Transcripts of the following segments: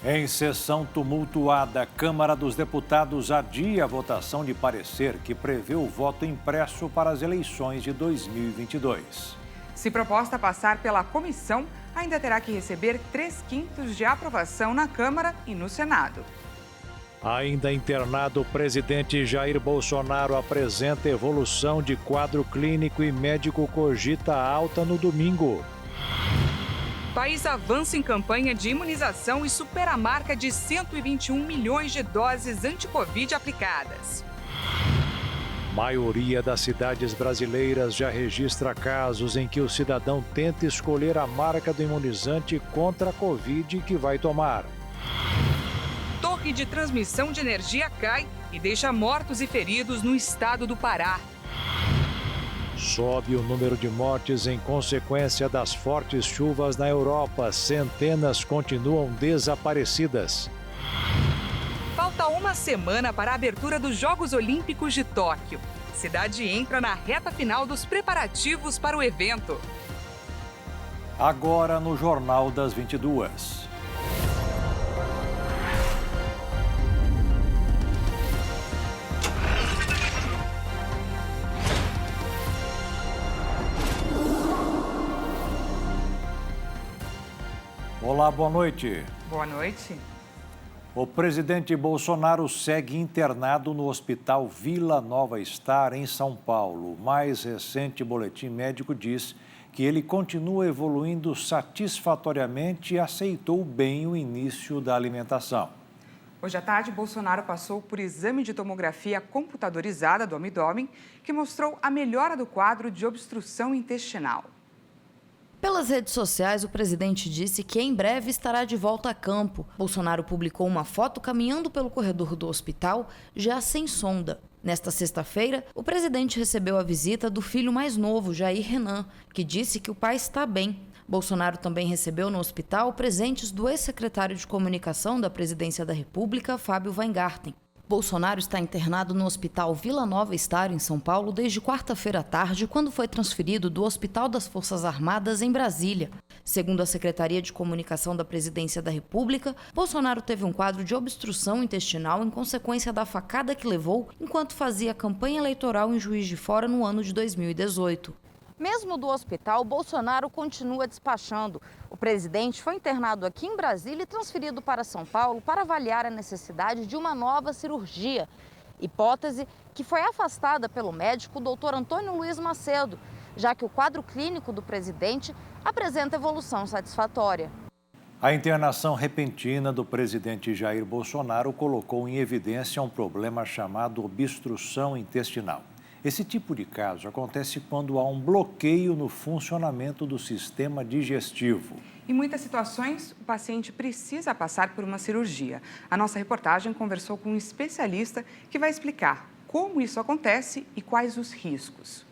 Em sessão tumultuada, a Câmara dos Deputados adia a votação de parecer que prevê o voto impresso para as eleições de 2022. Se proposta passar pela comissão, ainda terá que receber 3/5 de aprovação na Câmara e no Senado. Ainda internado, o presidente Jair Bolsonaro apresenta evolução de quadro clínico e médico cogita alta no domingo. O país avança em campanha de imunização e supera a marca de 121 milhões de doses anti-Covid aplicadas. Maioria das cidades brasileiras já registra casos em que o cidadão tenta escolher a marca do imunizante contra a Covid que vai tomar. Torre de transmissão de energia cai e deixa mortos e feridos no estado do Pará. Sobe o número de mortes em consequência das fortes chuvas na Europa. Centenas continuam desaparecidas. Falta uma semana para a abertura dos Jogos Olímpicos de Tóquio. A cidade entra na reta final dos preparativos para o evento. Agora no Jornal das 22. Olá, boa noite. Boa noite. O presidente Bolsonaro segue internado no Hospital Vila Nova Star, em São Paulo. O mais recente boletim médico diz que ele continua evoluindo satisfatoriamente e aceitou bem o início da alimentação. Hoje à tarde, Bolsonaro passou por exame de tomografia computadorizada do abdômen, que mostrou a melhora do quadro de obstrução intestinal. Pelas redes sociais, o presidente disse que em breve estará de volta a campo. Bolsonaro publicou uma foto caminhando pelo corredor do hospital, já sem sonda. Nesta sexta-feira, o presidente recebeu a visita do filho mais novo, Jair Renan, que disse que o pai está bem. Bolsonaro também recebeu no hospital presentes do ex-secretário de Comunicação da Presidência da República, Fábio Weingarten. Bolsonaro está internado no Hospital Vila Nova Star, em São Paulo, desde quarta-feira à tarde, quando foi transferido do Hospital das Forças Armadas, em Brasília. Segundo a Secretaria de Comunicação da Presidência da República, Bolsonaro teve um quadro de obstrução intestinal em consequência da facada que levou enquanto fazia campanha eleitoral em Juiz de Fora no ano de 2018. Mesmo do hospital, Bolsonaro continua despachando. O presidente foi internado aqui em Brasília e transferido para São Paulo para avaliar a necessidade de uma nova cirurgia. Hipótese que foi afastada pelo médico Dr. Antônio Luiz Macedo, já que o quadro clínico do presidente apresenta evolução satisfatória. A internação repentina do presidente Jair Bolsonaro colocou em evidência um problema chamado obstrução intestinal. Esse tipo de caso acontece quando há um bloqueio no funcionamento do sistema digestivo. Em muitas situações, o paciente precisa passar por uma cirurgia. A nossa reportagem conversou com um especialista que vai explicar como isso acontece e quais os riscos.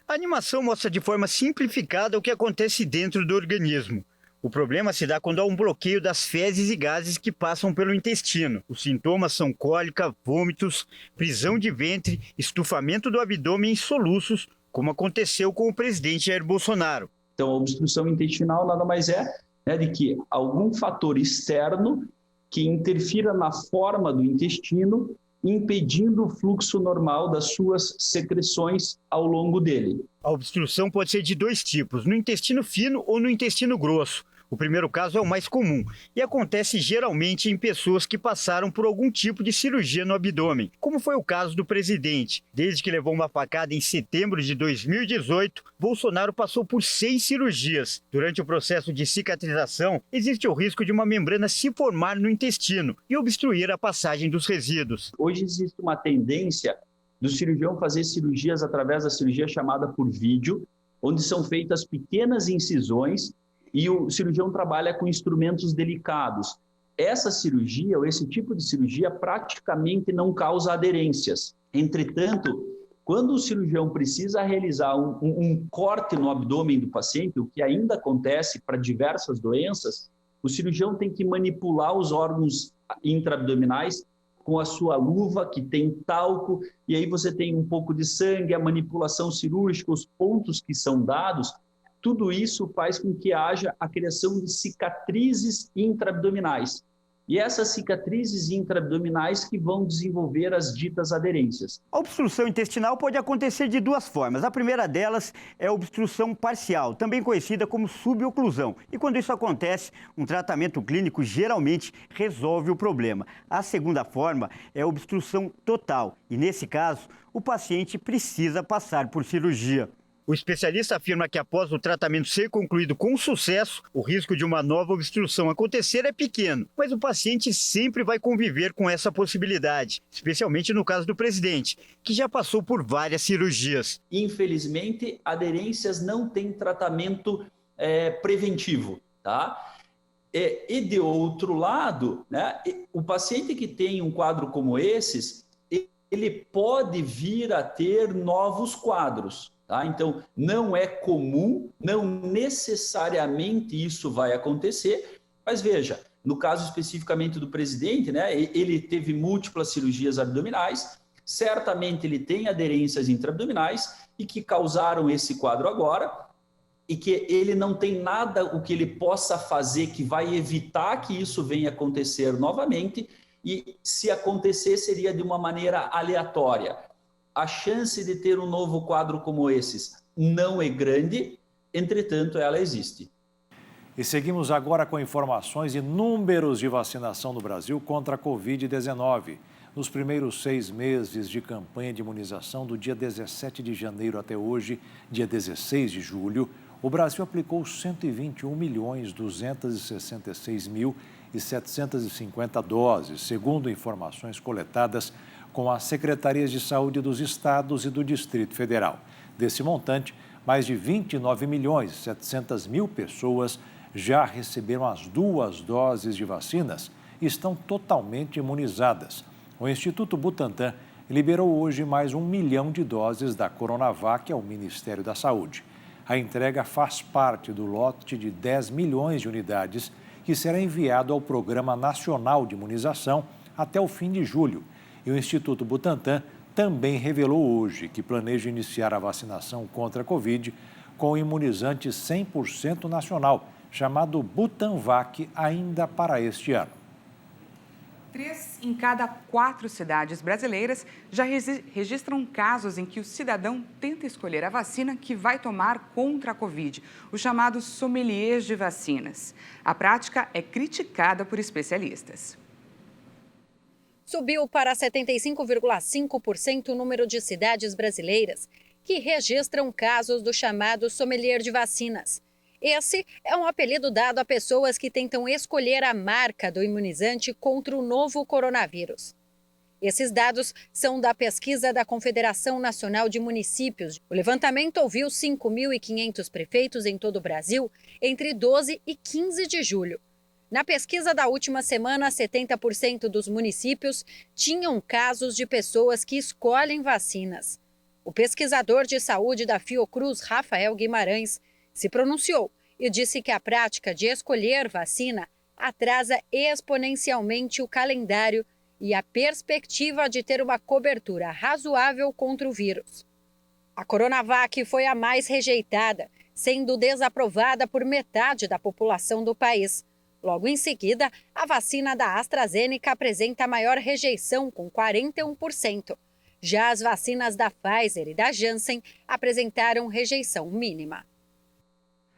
A animação mostra de forma simplificada o que acontece dentro do organismo. O problema se dá quando há um bloqueio das fezes e gases que passam pelo intestino. Os sintomas são cólica, vômitos, prisão de ventre, estufamento do abdômen e soluços, como aconteceu com o presidente Jair Bolsonaro. Então, a obstrução intestinal nada mais é de que algum fator externo que interfira na forma do intestino, impedindo o fluxo normal das suas secreções ao longo dele. A obstrução pode ser de dois tipos, no intestino fino ou no intestino grosso. O primeiro caso é o mais comum e acontece geralmente em pessoas que passaram por algum tipo de cirurgia no abdômen, como foi o caso do presidente. Desde que levou uma facada em setembro de 2018, Bolsonaro passou por 6 cirurgias. Durante o processo de cicatrização, existe o risco de uma membrana se formar no intestino e obstruir a passagem dos resíduos. Hoje existe uma tendência do cirurgião fazer cirurgias através da cirurgia chamada por vídeo, onde são feitas pequenas incisões e o cirurgião trabalha com instrumentos delicados. Essa cirurgia, ou esse tipo de cirurgia, praticamente não causa aderências. Entretanto, quando o cirurgião precisa realizar um corte no abdômen do paciente, o que ainda acontece para diversas doenças, o cirurgião tem que manipular os órgãos intraabdominais com a sua luva, que tem talco, e aí você tem um pouco de sangue, a manipulação cirúrgica, os pontos que são dados, tudo isso faz com que haja a criação de cicatrizes intraabdominais. E essas cicatrizes intraabdominais que vão desenvolver as ditas aderências. A obstrução intestinal pode acontecer de duas formas. A primeira delas é a obstrução parcial, também conhecida como suboclusão. E quando isso acontece, um tratamento clínico geralmente resolve o problema. A segunda forma é a obstrução total. E nesse caso, o paciente precisa passar por cirurgia. O especialista afirma que após o tratamento ser concluído com sucesso, o risco de uma nova obstrução acontecer é pequeno, mas o paciente sempre vai conviver com essa possibilidade, especialmente no caso do presidente, que já passou por várias cirurgias. Infelizmente, aderências não têm tratamento preventivo, tá? E de outro lado, né, o paciente que tem um quadro como esses, ele pode vir a ter novos quadros. Tá? Então, não é comum, não necessariamente isso vai acontecer, mas veja, no caso especificamente do presidente, né, ele teve múltiplas cirurgias abdominais, certamente ele tem aderências intraabdominais e que causaram esse quadro agora, e que ele não tem nada o que ele possa fazer que vai evitar que isso venha acontecer novamente, e se acontecer seria de uma maneira aleatória. A chance de ter um novo quadro como esses não é grande, entretanto, ela existe. E seguimos agora com informações e números de vacinação no Brasil contra a Covid-19. Nos primeiros 6 meses de campanha de imunização, do dia 17 de janeiro até hoje, dia 16 de julho, o Brasil aplicou 121.266.750 doses, segundo informações coletadas com as secretarias de saúde dos estados e do Distrito Federal. Desse montante, mais de 29.700.000 pessoas já receberam as 2 doses de vacinas e estão totalmente imunizadas. O Instituto Butantan liberou hoje mais 1 milhão de doses da Coronavac ao Ministério da Saúde. A entrega faz parte do lote de 10 milhões de unidades que será enviado ao Programa Nacional de Imunização até o fim de julho. E o Instituto Butantan também revelou hoje que planeja iniciar a vacinação contra a Covid com o imunizante 100% nacional, chamado Butanvac, ainda para este ano. 3 em cada 4 cidades brasileiras já registram casos em que o cidadão tenta escolher a vacina que vai tomar contra a Covid, os chamados sommeliers de vacinas. A prática é criticada por especialistas. Subiu para 75,5% o número de cidades brasileiras que registram casos do chamado sommelier de vacinas. Esse é um apelido dado a pessoas que tentam escolher a marca do imunizante contra o novo coronavírus. Esses dados são da pesquisa da Confederação Nacional de Municípios. O levantamento ouviu 5.500 prefeitos em todo o Brasil entre 12 e 15 de julho. Na pesquisa da última semana, 70% dos municípios tinham casos de pessoas que escolhem vacinas. O pesquisador de saúde da Fiocruz, Rafael Guimarães, se pronunciou e disse que a prática de escolher vacina atrasa exponencialmente o calendário e a perspectiva de ter uma cobertura razoável contra o vírus. A Coronavac foi a mais rejeitada, sendo desaprovada por metade da população do país. Logo em seguida, a vacina da AstraZeneca apresenta a maior rejeição, com 41%. Já as vacinas da Pfizer e da Janssen apresentaram rejeição mínima.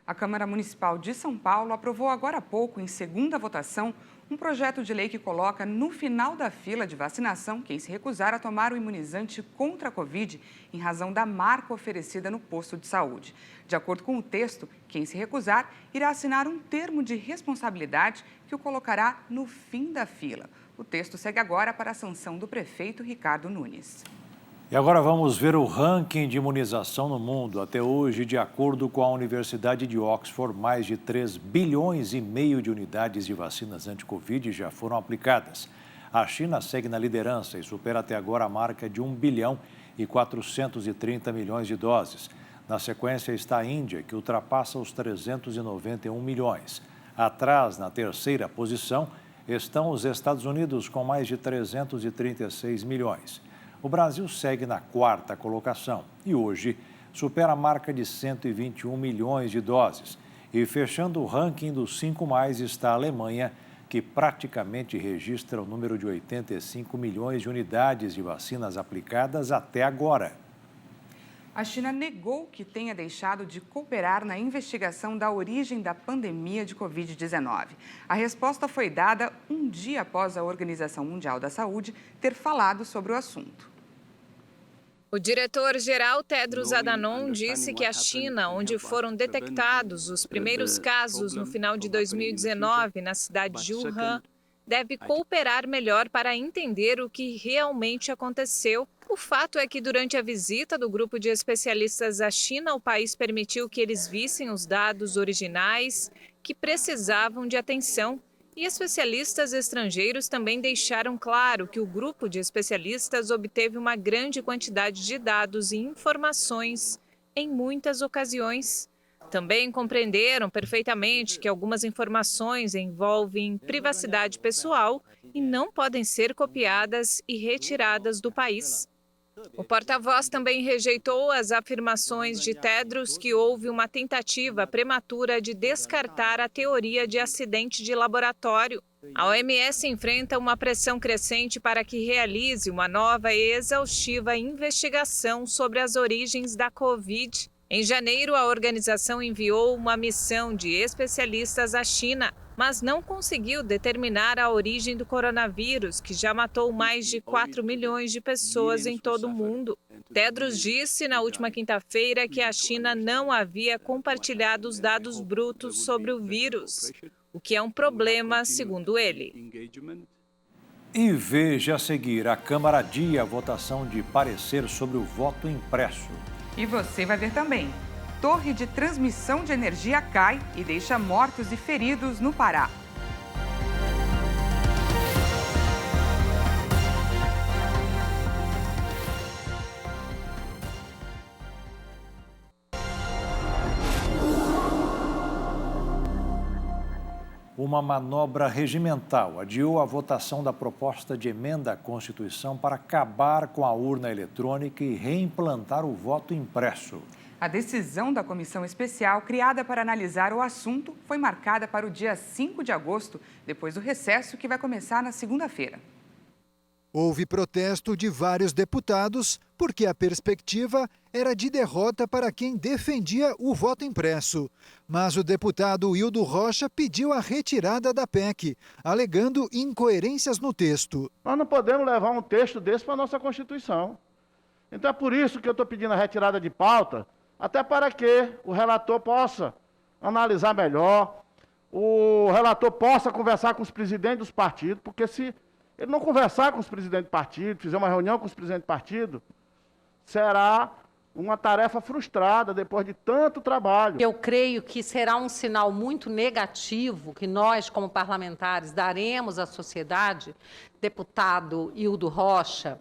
A Câmara Municipal de São Paulo aprovou agora há pouco, em segunda votação, um projeto de lei que coloca no final da fila de vacinação quem se recusar a tomar o imunizante contra a Covid em razão da marca oferecida no posto de saúde. De acordo com o texto, quem se recusar irá assinar um termo de responsabilidade que o colocará no fim da fila. O texto segue agora para a sanção do prefeito Ricardo Nunes. E agora vamos ver o ranking de imunização no mundo. Até hoje, de acordo com a Universidade de Oxford, mais de 3,5 bilhões de unidades de vacinas anti-Covid já foram aplicadas. A China segue na liderança e supera até agora a marca de 1 bilhão e 430 milhões de doses. Na sequência está a Índia, que ultrapassa os 391 milhões. Atrás, na terceira posição, estão os Estados Unidos, com mais de 336 milhões. O Brasil segue na quarta colocação e hoje supera a marca de 121 milhões de doses. E fechando o ranking dos 5 mais está a Alemanha, que praticamente registra o número de 85 milhões de unidades de vacinas aplicadas até agora. A China negou que tenha deixado de cooperar na investigação da origem da pandemia de Covid-19. A resposta foi dada um dia após a Organização Mundial da Saúde ter falado sobre o assunto. O diretor-geral Tedros Adhanom disse que a China, onde foram detectados os primeiros casos no final de 2019 na cidade de Wuhan, deve cooperar melhor para entender o que realmente aconteceu. O fato é que durante a visita do grupo de especialistas à China, o país permitiu que eles vissem os dados originais que precisavam de atenção. E especialistas estrangeiros também deixaram claro que o grupo de especialistas obteve uma grande quantidade de dados e informações em muitas ocasiões. Também compreenderam perfeitamente que algumas informações envolvem privacidade pessoal e não podem ser copiadas e retiradas do país. O porta-voz também rejeitou as afirmações de Tedros que houve uma tentativa prematura de descartar a teoria de acidente de laboratório. A OMS enfrenta uma pressão crescente para que realize uma nova e exaustiva investigação sobre as origens da Covid. Em janeiro, a organização enviou uma missão de especialistas à China, mas não conseguiu determinar a origem do coronavírus, que já matou mais de 4 milhões de pessoas em todo o mundo. Tedros disse na última quinta-feira que a China não havia compartilhado os dados brutos sobre o vírus, o que é um problema, segundo ele. E veja a seguir, a Câmara adia a votação de parecer sobre o voto impresso. E você vai ver também. Torre de transmissão de energia cai e deixa mortos e feridos no Pará. Uma manobra regimental adiou a votação da proposta de emenda à Constituição para acabar com a urna eletrônica e reimplantar o voto impresso. A decisão da comissão especial criada para analisar o assunto foi marcada para o dia 5 de agosto, depois do recesso que vai começar na segunda-feira. Houve protesto de vários deputados, porque a perspectiva era de derrota para quem defendia o voto impresso. Mas o deputado Hildo Rocha pediu a retirada da PEC, alegando incoerências no texto. Nós não podemos levar um texto desse para a nossa Constituição. Então é por isso que eu estou pedindo a retirada de pauta, até para que o relator possa analisar melhor, o relator possa conversar com os presidentes dos partidos, porque se ele não conversar com os presidentes de partido, fizer uma reunião com os presidentes de partido, será uma tarefa frustrada depois de tanto trabalho. Eu creio que será um sinal muito negativo que nós, como parlamentares, daremos à sociedade, deputado Hildo Rocha,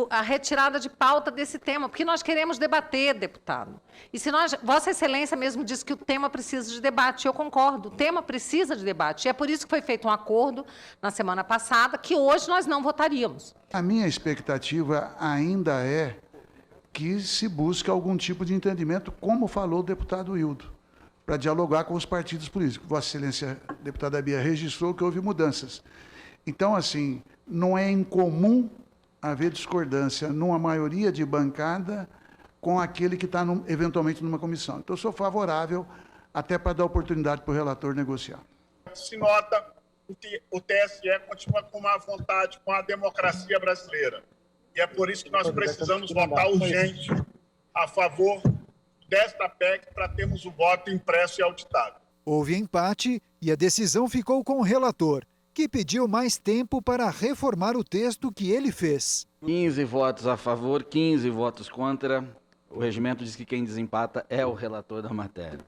a retirada de pauta desse tema, porque nós queremos debater, deputado. E se nós, Vossa Excelência mesmo disse que o tema precisa de debate, eu concordo, o tema precisa de debate. E é por isso que foi feito um acordo na semana passada, que hoje nós não votaríamos. A minha expectativa ainda é que se busque algum tipo de entendimento, como falou o deputado Hildo, para dialogar com os partidos políticos. Vossa Excelência, deputada Bia, registrou que houve mudanças. Então, assim, não é incomum haver discordância numa maioria de bancada com aquele que está, eventualmente, numa comissão. Então, eu sou favorável até para dar oportunidade para o relator negociar. Se nota que o TSE continua com má vontade com a democracia brasileira. E é por isso que nós precisamos votar urgente a favor desta PEC para termos o voto impresso e auditado. Houve empate e a decisão ficou com o relator, que pediu mais tempo para reformar o texto que ele fez. 15 votos a favor, 15 votos contra. O regimento diz que quem desempata é o relator da matéria.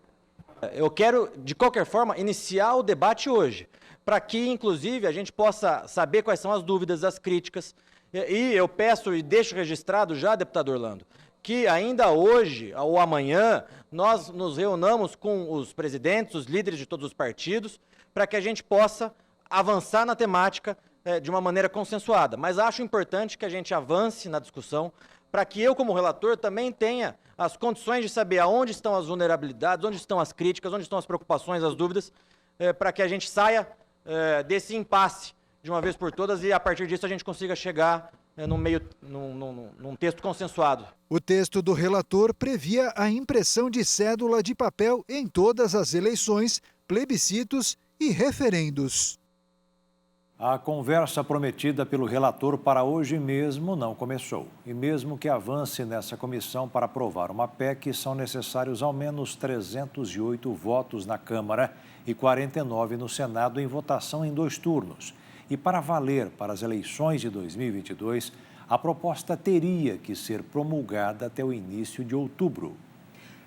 Eu quero, de qualquer forma, iniciar o debate hoje, para que, inclusive, a gente possa saber quais são as dúvidas, as críticas. E eu peço e deixo registrado já, deputado Orlando, que ainda hoje ou amanhã nós nos reunamos com os presidentes, os líderes de todos os partidos, para que a gente possa avançar na temática de uma maneira consensuada. Mas acho importante que a gente avance na discussão para que eu, como relator, também tenha as condições de saber aonde estão as vulnerabilidades, onde estão as críticas, onde estão as preocupações, as dúvidas, para que a gente saia desse impasse de uma vez por todas e, a partir disso, a gente consiga chegar num texto consensuado. O texto do relator previa a impressão de cédula de papel em todas as eleições, plebiscitos e referendos. A conversa prometida pelo relator para hoje mesmo não começou. E mesmo que avance nessa comissão para aprovar uma PEC, são necessários ao menos 308 votos na Câmara e 49 no Senado em votação em 2 turnos. E para valer para as eleições de 2022, a proposta teria que ser promulgada até o início de outubro.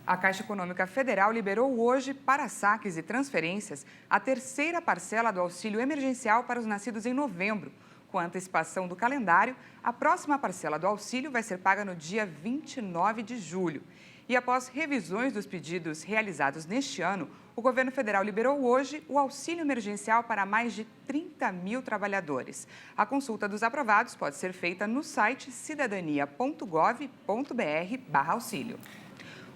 A Caixa Econômica Federal liberou hoje, para saques e transferências, a 3ª parcela do auxílio emergencial para os nascidos em novembro. Com a antecipação do calendário, a próxima parcela do auxílio vai ser paga no dia 29 de julho. E após revisões dos pedidos realizados neste ano, o governo federal liberou hoje o auxílio emergencial para mais de 30 mil trabalhadores. A consulta dos aprovados pode ser feita no site cidadania.gov.br/auxílio.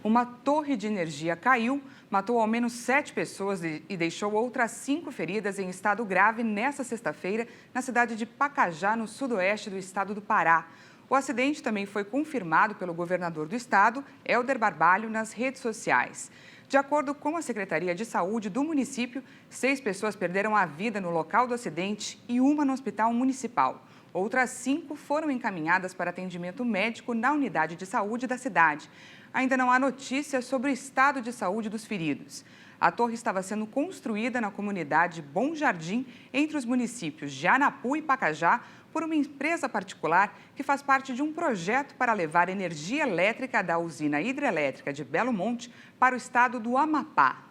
Uma torre de energia caiu, matou ao menos 7 pessoas e deixou outras 5 feridas em estado grave nesta sexta-feira, na cidade de Pacajá, no sudoeste do estado do Pará. O acidente também foi confirmado pelo governador do estado, Helder Barbalho, nas redes sociais. De acordo com a Secretaria de Saúde do município, 6 pessoas perderam a vida no local do acidente e uma no hospital municipal. Outras 5 foram encaminhadas para atendimento médico na unidade de saúde da cidade. Ainda não há notícias sobre o estado de saúde dos feridos. A torre estava sendo construída na comunidade Bom Jardim, entre os municípios de Anapu e Pacajá, por uma empresa particular que faz parte de um projeto para levar energia elétrica da usina hidrelétrica de Belo Monte para o estado do Amapá.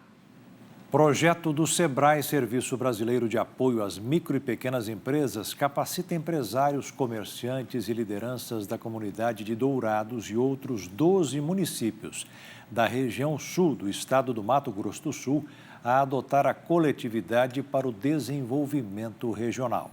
Projeto do SEBRAE, Serviço Brasileiro de Apoio às Micro e Pequenas Empresas, capacita empresários, comerciantes e lideranças da comunidade de Dourados e outros 12 municípios da região sul do estado do Mato Grosso do Sul a adotar a coletividade para o desenvolvimento regional.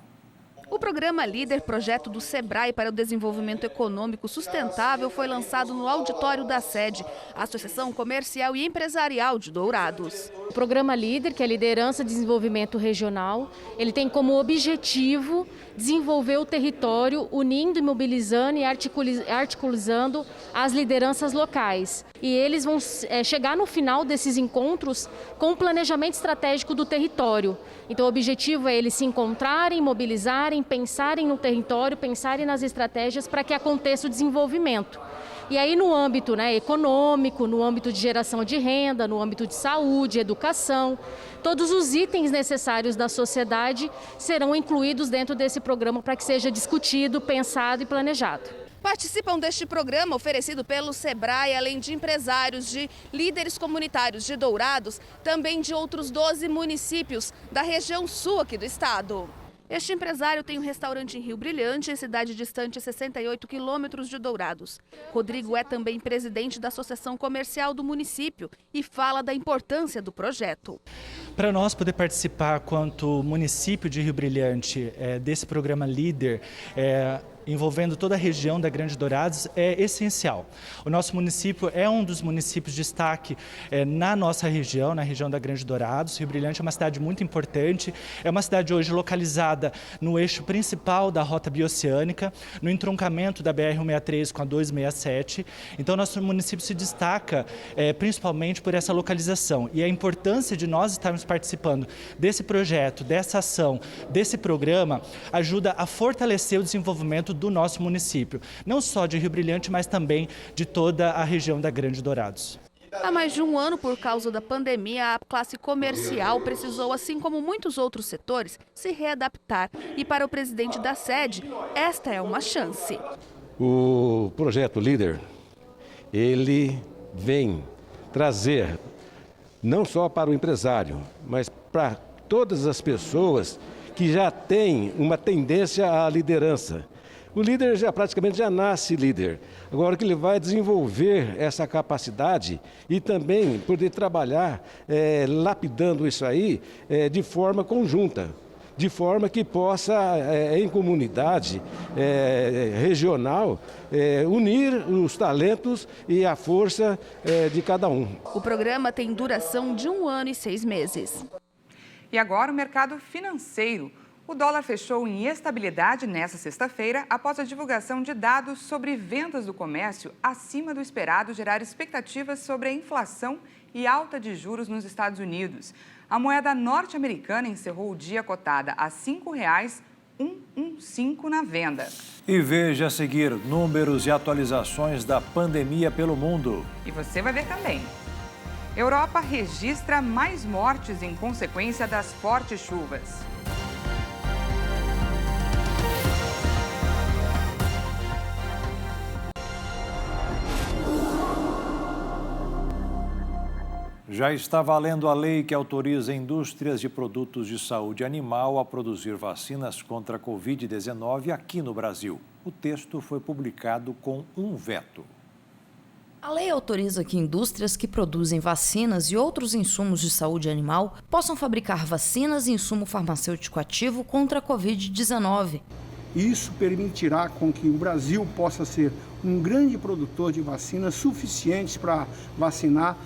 O programa Líder, projeto do SEBRAE para o desenvolvimento econômico sustentável, foi lançado no auditório da sede, Associação Comercial e Empresarial de Dourados. O programa Líder, que é Liderança e Desenvolvimento Regional, ele tem como objetivo desenvolver o território, unindo e mobilizando e articulando as lideranças locais. E eles vão chegar no final desses encontros com o planejamento estratégico do território. Então o objetivo é eles se encontrarem, mobilizarem, pensarem no território, pensarem nas estratégias para que aconteça o desenvolvimento. E aí no âmbito econômico, no âmbito de geração de renda, no âmbito de saúde, educação, todos os itens necessários da sociedade serão incluídos dentro desse programa para que seja discutido, pensado e planejado. Participam deste programa oferecido pelo SEBRAE, além de empresários, de líderes comunitários de Dourados, também de outros 12 municípios da região sul aqui do estado. Este empresário tem um restaurante em Rio Brilhante, cidade distante 68 quilômetros de Dourados. Rodrigo é também presidente da Associação Comercial do município e fala da importância do projeto. Para nós poder participar quanto município de Rio Brilhante desse programa Líder, envolvendo toda a região da Grande Dourados, é essencial. O nosso município é um dos municípios de destaque na nossa região, na região da Grande Dourados. Rio Brilhante é uma cidade muito importante, é uma cidade hoje localizada no eixo principal da Rota Bioceânica, no entroncamento da BR-163 com a 267. Então, nosso município se destaca principalmente por essa localização. E a importância de nós estarmos participando desse projeto, dessa ação, desse programa, ajuda a fortalecer o desenvolvimento do nosso município, não só de Rio Brilhante, mas também de toda a região da Grande Dourados. Há mais de um ano, por causa da pandemia, a classe comercial precisou, assim como muitos outros setores, se readaptar. E para o presidente da sede, esta é uma chance. O projeto Líder, ele vem trazer, não só para o empresário, mas para todas as pessoas que já têm uma tendência à liderança. O líder praticamente já nasce líder. Agora que ele vai desenvolver essa capacidade e também poder trabalhar lapidando isso aí de forma conjunta. de forma que possa, em comunidade regional, unir os talentos e a força de cada um. O programa tem duração de 1 ano e 6 meses. E agora o mercado financeiro. O dólar fechou em estabilidade nesta sexta-feira após a divulgação de dados sobre vendas do comércio acima do esperado gerar expectativas sobre a inflação e alta de juros nos Estados Unidos. A moeda norte-americana encerrou o dia cotada a R$ 5,115 na venda. E veja a seguir números e atualizações da pandemia pelo mundo. E você vai ver também. Europa registra mais mortes em consequência das fortes chuvas. Já está valendo a lei que autoriza indústrias de produtos de saúde animal a produzir vacinas contra a Covid-19 aqui no Brasil. O texto foi publicado com um veto. A lei autoriza que indústrias que produzem vacinas e outros insumos de saúde animal possam fabricar vacinas e insumo farmacêutico ativo contra a Covid-19. Isso permitirá com que o Brasil possa ser um grande produtor de vacinas suficientes para vacinar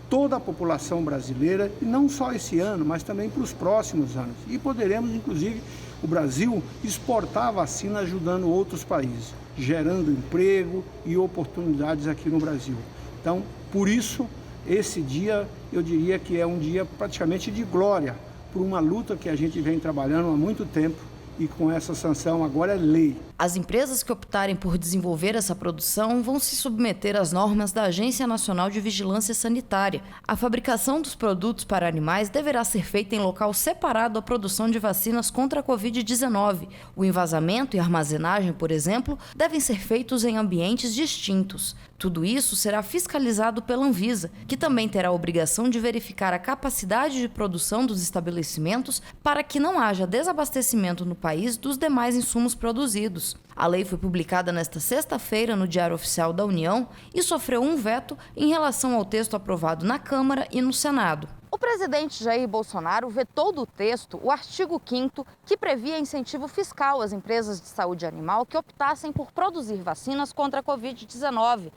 toda a população brasileira, e não só esse ano, mas também para os próximos anos. E poderemos, inclusive, o Brasil exportar a vacina ajudando outros países, gerando emprego e oportunidades aqui no Brasil. Então, por isso, esse dia, eu diria que é um dia praticamente de glória, por uma luta que a gente vem trabalhando há muito tempo, e com essa sanção agora é lei. As empresas que optarem por desenvolver essa produção vão se submeter às normas da Agência Nacional de Vigilância Sanitária. A fabricação dos produtos para animais deverá ser feita em local separado à produção de vacinas contra a Covid-19. O envasamento e armazenagem, por exemplo, devem ser feitos em ambientes distintos. Tudo isso será fiscalizado pela Anvisa, que também terá a obrigação de verificar a capacidade de produção dos estabelecimentos para que não haja desabastecimento no país dos demais insumos produzidos. A lei foi publicada nesta sexta-feira no Diário Oficial da União e sofreu um veto em relação ao texto aprovado na Câmara e no Senado. O presidente Jair Bolsonaro vetou do texto o artigo 5º, que previa incentivo fiscal às empresas de saúde animal que optassem por produzir vacinas contra a Covid-19.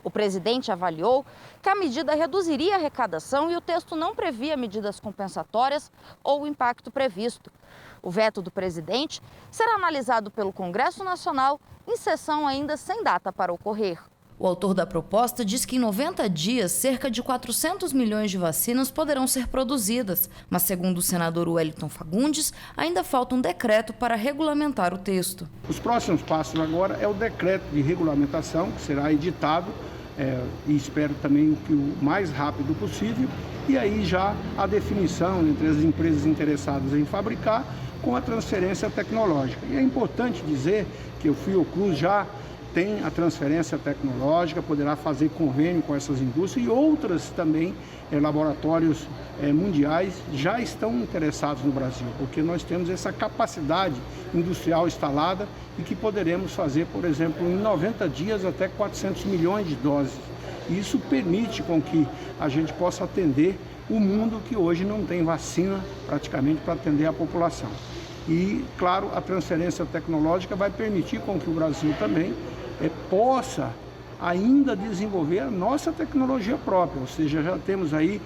O presidente avaliou que a medida reduziria a arrecadação e o texto não previa medidas compensatórias ou o impacto previsto. O veto do presidente será analisado pelo Congresso Nacional em sessão ainda sem data para ocorrer. O autor da proposta diz que em 90 dias, cerca de 400 milhões de vacinas poderão ser produzidas, mas segundo o senador Wellington Fagundes, ainda falta um decreto para regulamentar o texto. Os próximos passos agora é o decreto de regulamentação, que será editado, e espero também que o mais rápido possível, e aí já a definição entre as empresas interessadas em fabricar com a transferência tecnológica. E é importante dizer que o Fiocruz já tem a transferência tecnológica, poderá fazer convênio com essas indústrias e outras também laboratórios mundiais já estão interessados no Brasil, porque nós temos essa capacidade industrial instalada e que poderemos fazer, por exemplo, em 90 dias até 400 milhões de doses. Isso permite com que a gente possa atender o mundo que hoje não tem vacina praticamente para atender a população. E, claro, a transferência tecnológica vai permitir com que o Brasil também possa ainda desenvolver a nossa tecnologia própria, ou seja, já temos aí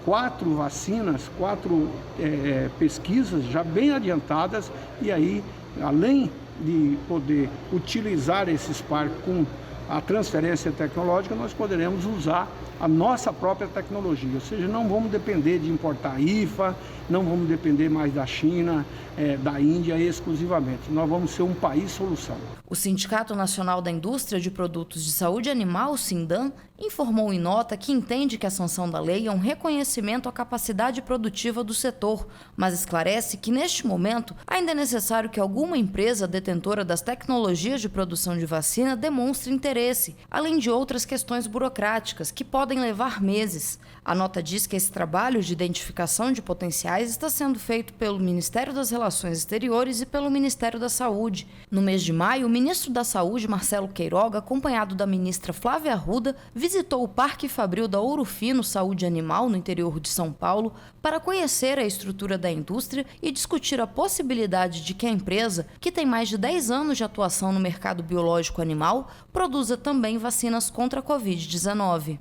4 vacinas, 4 pesquisas já bem adiantadas e aí, além de poder utilizar esses parques com a transferência tecnológica, nós poderemos usar a nossa própria tecnologia, ou seja, não vamos depender de importar IFA, não vamos depender mais da China, da Índia exclusivamente. Nós vamos ser um país solução. O Sindicato Nacional da Indústria de Produtos de Saúde Animal, Sindan, informou em nota que entende que a sanção da lei é um reconhecimento à capacidade produtiva do setor, mas esclarece que, neste momento, ainda é necessário que alguma empresa detentora das tecnologias de produção de vacina demonstre interesse, além de outras questões burocráticas que podem levar meses. A nota diz que esse trabalho de identificação de potenciais está sendo feito pelo Ministério das Relações Exteriores e pelo Ministério da Saúde. No mês de maio, o ministro da Saúde, Marcelo Queiroga, acompanhado da ministra Flávia Arruda, visitou visitou o Parque Fabril da Ouro Fino Saúde Animal, no interior de São Paulo, para conhecer a estrutura da indústria e discutir a possibilidade de que a empresa, que tem mais de 10 anos de atuação no mercado biológico animal, produza também vacinas contra a Covid-19.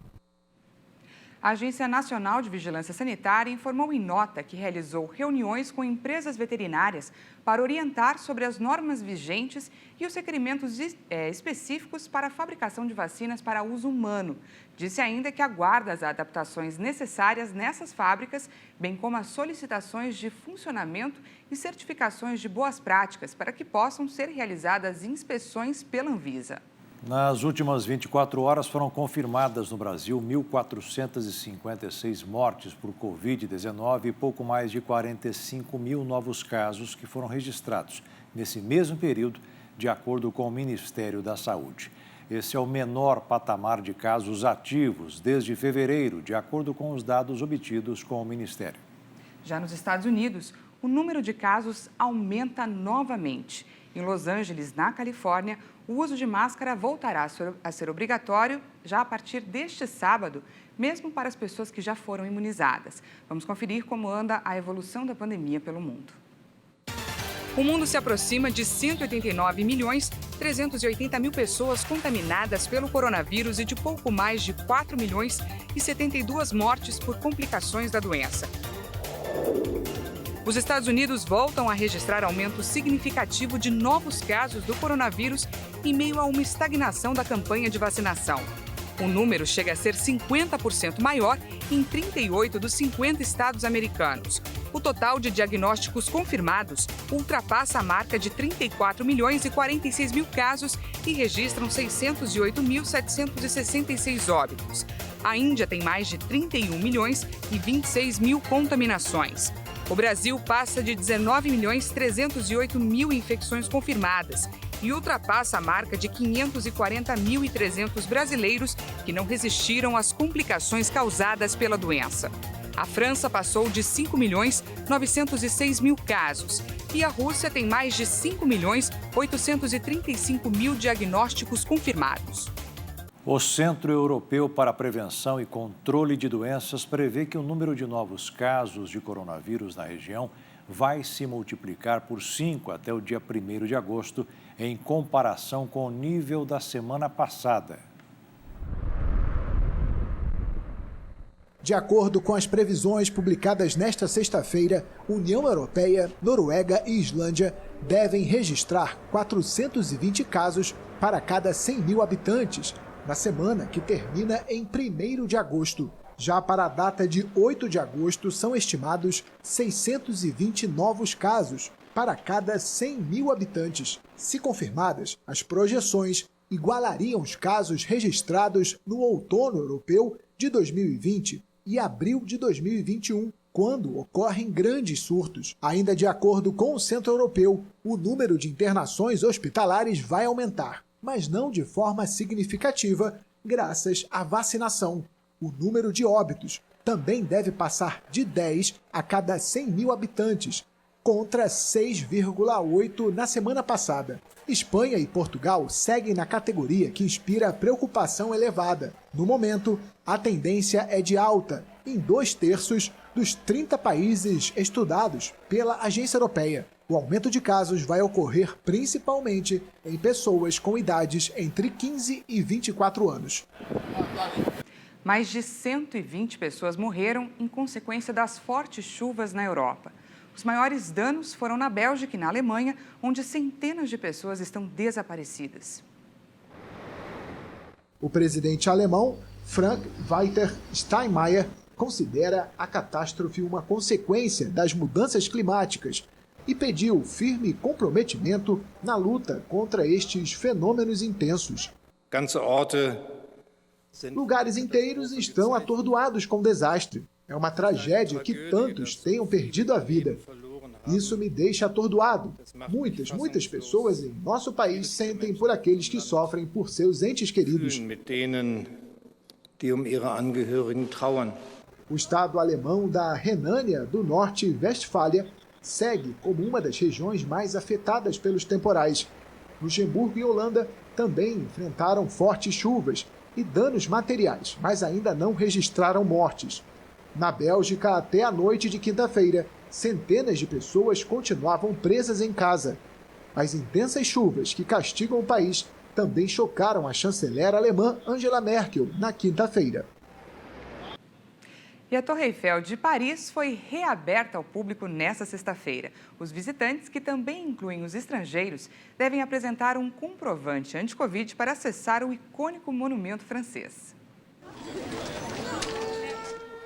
A Agência Nacional de Vigilância Sanitária informou em nota que realizou reuniões com empresas veterinárias para orientar sobre as normas vigentes e os requerimentos específicos para a fabricação de vacinas para uso humano. Disse ainda que aguarda as adaptações necessárias nessas fábricas, bem como as solicitações de funcionamento e certificações de boas práticas para que possam ser realizadas inspeções pela Anvisa. Nas últimas 24 horas foram confirmadas no Brasil 1.456 mortes por Covid-19 e pouco mais de 45 mil novos casos que foram registrados nesse mesmo período, de acordo com o Ministério da Saúde. Esse é o menor patamar de casos ativos desde fevereiro, de acordo com os dados obtidos com o Ministério. Já nos Estados Unidos, o número de casos aumenta novamente. Em Los Angeles, na Califórnia, o uso de máscara voltará a ser obrigatório já a partir deste sábado, mesmo para as pessoas que já foram imunizadas. Vamos conferir como anda a evolução da pandemia pelo mundo. O mundo se aproxima de 189.380.000 pessoas contaminadas pelo coronavírus e de pouco mais de 4.072.000 mortes por complicações da doença. Os Estados Unidos voltam a registrar aumento significativo de novos casos do coronavírus em meio a uma estagnação da campanha de vacinação. O número chega a ser 50% maior em 38 dos 50 estados americanos. O total de diagnósticos confirmados ultrapassa a marca de 34.046.000 casos e registram 608.766 óbitos. A Índia tem mais de 31.026.000 contaminações. O Brasil passa de 19.308.000 infecções confirmadas e ultrapassa a marca de 540.300 brasileiros que não resistiram às complicações causadas pela doença. A França passou de 5.906.000 casos e a Rússia tem mais de 5.835.000 diagnósticos confirmados. O Centro Europeu para a Prevenção e Controle de Doenças prevê que o número de novos casos de coronavírus na região vai se multiplicar por 5 até o dia 1º de agosto, em comparação com o nível da semana passada. De acordo com as previsões publicadas nesta sexta-feira, União Europeia, Noruega e Islândia devem registrar 420 casos para cada 100 mil habitantes, na semana que termina em 1º de agosto. Já para a data de 8 de agosto, são estimados 620 novos casos para cada 100 mil habitantes. Se confirmadas, as projeções igualariam os casos registrados no outono europeu de 2020 e abril de 2021, quando ocorrem grandes surtos. Ainda de acordo com o Centro Europeu, o número de internações hospitalares vai aumentar, mas não de forma significativa, graças à vacinação. O número de óbitos também deve passar de 10 a cada 100 mil habitantes, contra 6,8 na semana passada. Espanha e Portugal seguem na categoria que inspira preocupação elevada. No momento, a tendência é de alta em 2/3 dos 30 países estudados pela Agência Europeia. O aumento de casos vai ocorrer principalmente em pessoas com idades entre 15 e 24 anos. Mais de 120 pessoas morreram em consequência das fortes chuvas na Europa. Os maiores danos foram na Bélgica e na Alemanha, onde centenas de pessoas estão desaparecidas. O presidente alemão, Frank-Walter Steinmeier, considera a catástrofe uma consequência das mudanças climáticas e pediu firme comprometimento na luta contra estes fenômenos intensos. Lugares inteiros estão atordoados com o desastre. É uma tragédia que tantos tenham perdido a vida. Isso me deixa atordoado. Muitas pessoas em nosso país sentem por aqueles que sofrem por seus entes queridos. O estado alemão da Renânia do Norte-Westfália segue como uma das regiões mais afetadas pelos temporais. Luxemburgo e Holanda também enfrentaram fortes chuvas e danos materiais, mas ainda não registraram mortes. Na Bélgica, até a noite de quinta-feira, centenas de pessoas continuavam presas em casa. As intensas chuvas que castigam o país também chocaram a chanceler alemã Angela Merkel na quinta-feira. E a Torre Eiffel de Paris foi reaberta ao público nesta sexta-feira. Os visitantes, que também incluem os estrangeiros, devem apresentar um comprovante anti-Covid para acessar o icônico monumento francês.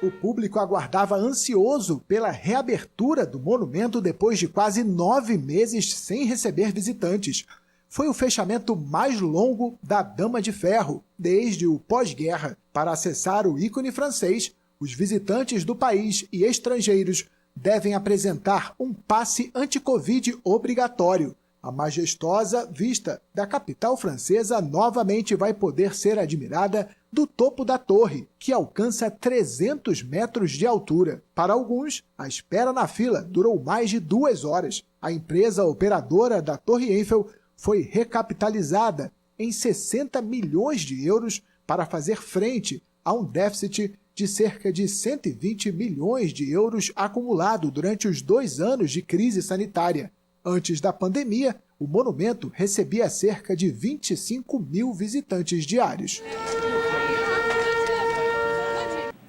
O público aguardava ansioso pela reabertura do monumento depois de quase 9 meses sem receber visitantes. Foi o fechamento mais longo da Dama de Ferro, desde o pós-guerra. Para acessar o ícone francês, os visitantes do país e estrangeiros devem apresentar um passe anti-Covid obrigatório. A majestosa vista da capital francesa novamente vai poder ser admirada do topo da torre, que alcança 300 metros de altura. Para alguns, a espera na fila durou mais de 2 horas. A empresa operadora da Torre Eiffel foi recapitalizada em 60 milhões de euros para fazer frente a um déficit de cerca de 120 milhões de euros acumulado durante os 2 anos de crise sanitária. Antes da pandemia, o monumento recebia cerca de 25 mil visitantes diários.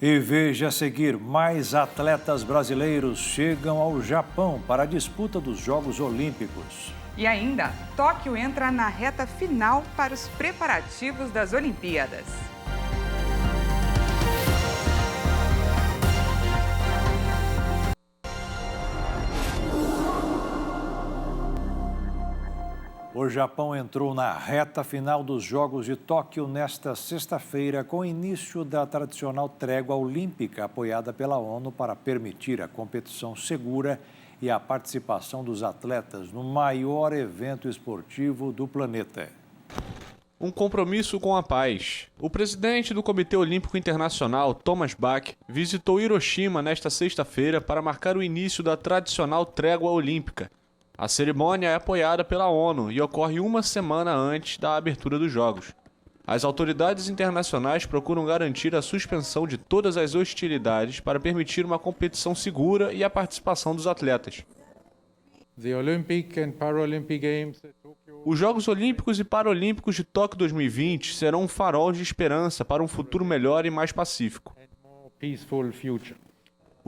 E veja a seguir, mais atletas brasileiros chegam ao Japão para a disputa dos Jogos Olímpicos. E ainda, Tóquio entra na reta final para os preparativos das Olimpíadas. O Japão entrou na reta final dos Jogos de Tóquio nesta sexta-feira, com o início da tradicional trégua olímpica apoiada pela ONU para permitir a competição segura e a participação dos atletas no maior evento esportivo do planeta. Um compromisso com a paz. O presidente do Comitê Olímpico Internacional, Thomas Bach, visitou Hiroshima nesta sexta-feira para marcar o início da tradicional trégua olímpica. A cerimônia é apoiada pela ONU e ocorre uma semana antes da abertura dos Jogos. As autoridades internacionais procuram garantir a suspensão de todas as hostilidades para permitir uma competição segura e a participação dos atletas. Os Jogos Olímpicos e Paralímpicos de Tóquio 2020 serão um farol de esperança para um futuro melhor e mais pacífico.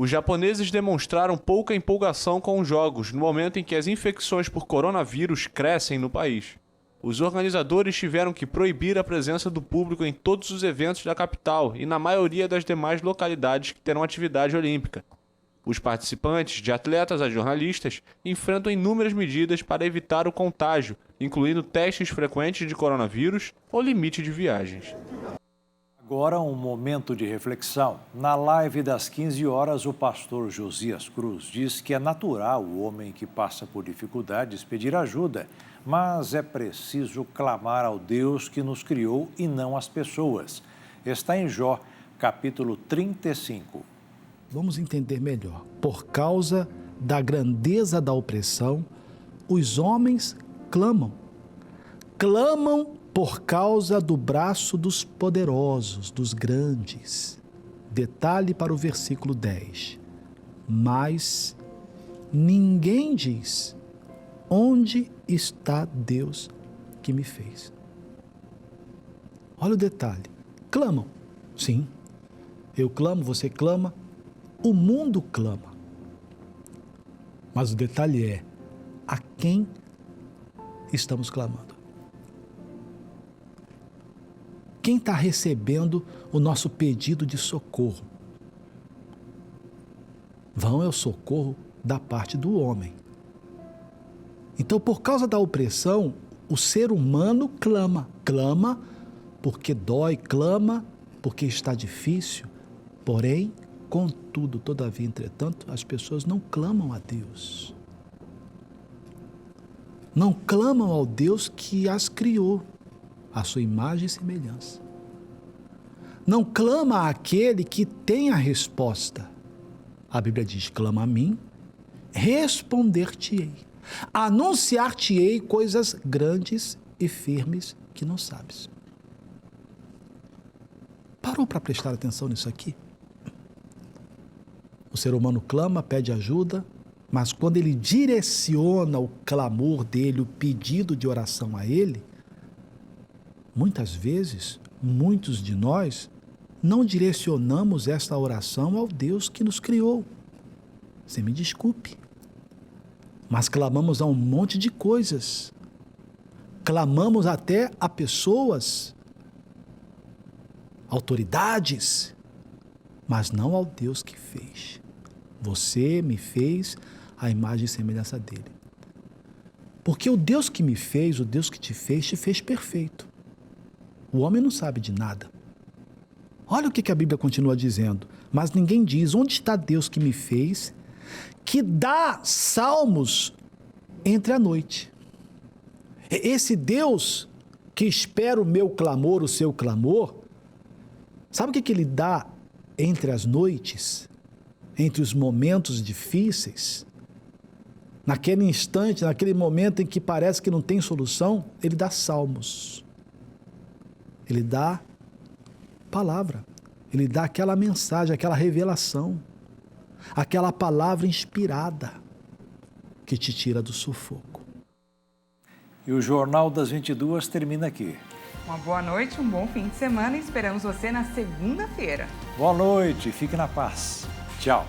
Os japoneses demonstraram pouca empolgação com os Jogos no momento em que as infecções por coronavírus crescem no país. Os organizadores tiveram que proibir a presença do público em todos os eventos da capital e na maioria das demais localidades que terão atividade olímpica. Os participantes, de atletas a jornalistas, enfrentam inúmeras medidas para evitar o contágio, incluindo testes frequentes de coronavírus ou limite de viagens. Agora um momento de reflexão. Na live das 15 horas, o pastor Josias Cruz diz que é natural o homem que passa por dificuldades pedir ajuda, mas é preciso clamar ao Deus que nos criou e não às pessoas. Está em Jó, capítulo 35. Vamos entender melhor. Por causa da grandeza da opressão, os homens clamam. Clamam por causa do braço dos poderosos, dos grandes. Detalhe para o versículo 10. Mas ninguém diz: onde está Deus que me fez? Olha o detalhe. Clamam. Sim, eu clamo, você clama, o mundo clama. Mas o detalhe é: a quem estamos clamando? Quem está recebendo o nosso pedido de socorro? Vão é o socorro da parte do homem. Então, por causa da opressão, o ser humano clama. Clama porque dói, clama porque está difícil. Porém, contudo, todavia, entretanto, as pessoas não clamam a Deus. Não clamam ao Deus que as criou, a sua imagem e semelhança. Não clama àquele que tem a resposta. A Bíblia diz: clama a mim, responder-te-ei. Anunciar-te-ei coisas grandes e firmes que não sabes. Parou para prestar atenção nisso aqui? O ser humano clama, pede ajuda, mas quando ele direciona o clamor dele, o pedido de oração a ele, muitas vezes, muitos de nós não direcionamos esta oração ao Deus que nos criou. Você me desculpe, mas clamamos a um monte de coisas. Clamamos até a pessoas, autoridades, mas não ao Deus que fez. Você me fez a imagem e semelhança dele. Porque o Deus que me fez, o Deus que te fez perfeito. O homem não sabe de nada. Olha o que a Bíblia continua dizendo. Mas ninguém diz, onde está Deus que me fez, que dá salmos entre a noite. Esse Deus que espera o meu clamor, o seu clamor, sabe o que ele dá entre as noites, entre os momentos difíceis? Naquele instante, naquele momento em que parece que não tem solução, ele dá salmos. Ele dá palavra. Ele dá aquela mensagem, aquela revelação, aquela palavra inspirada que te tira do sufoco. E o Jornal das 22 termina aqui. Uma boa noite, um bom fim de semana e esperamos você na segunda-feira. Boa noite, fique na paz. Tchau.